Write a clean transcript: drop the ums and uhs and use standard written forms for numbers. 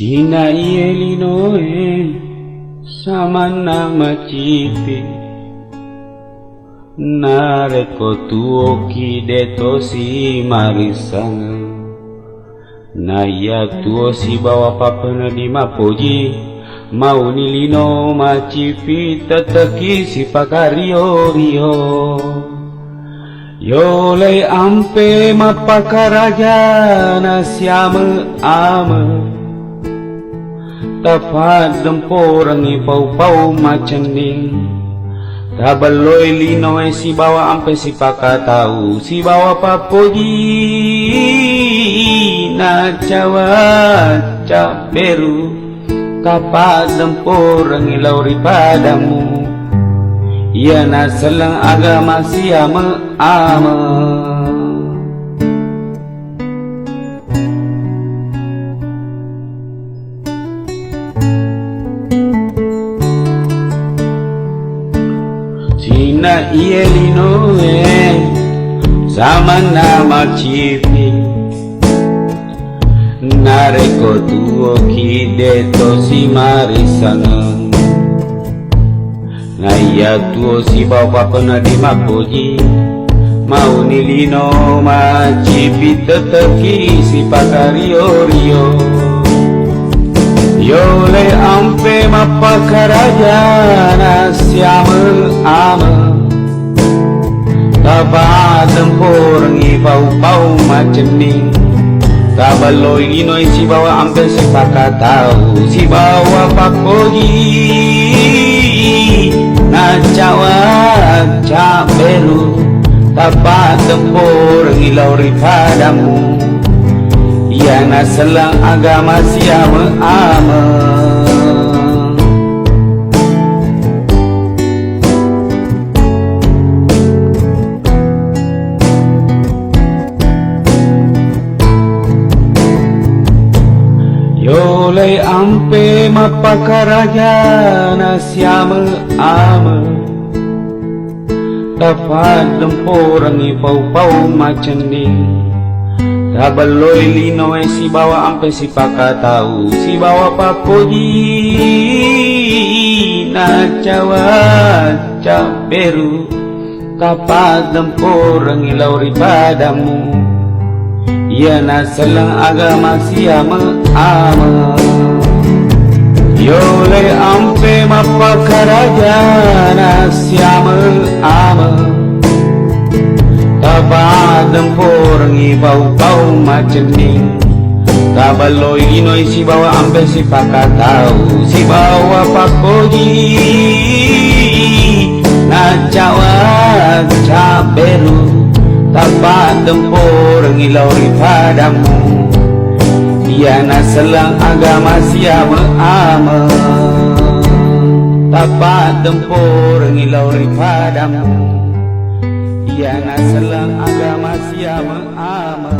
Cina Linoe sama nama cipi nareko tuoki deto si marisana naya tuo si bawa papana di mapoji mau nilino macipi teteki si pakario rio yole ampe mapakaraja nasyama ama tafad demporang ipau-pau macaning tabaloy linoy si bawa ampe si pakatau si bawa papoji na cawa caberu kapad demporang ilauri padamu ia na selang agama siama ama Cina Linoe sama nama cipi nareko tuo kideto si marisana naya tuo si bawa pena di mapoji mau nilino macipi teteki si pakario rio yole ampe mapakaraja nasyama ama taba tempurang ipau-pau macening tabaloy linoy si bawa ampe si pakatau si bawa papoji na cawa caberu taba tempurang ilauri padamu ia na selang agama siama ama yole ampe mapakaraja nasyama ama tafad demporang ipau-pau macaning tabaloy linoy si bawa ampe si pakatau si bawa papoji na cawa caberu kapad demporang ilauri padamu ia na selang agama siama ama yole ampe mapakaraja nasyama ama taba demporang ipau-pau macening tabaloy linoy si bawa ampe si pakatau si bawa papoji na cawa caberu taba demporang ilauri padamu ia na selang agama siama ama taba demporang ilauri padamu ia na selang agama siama ama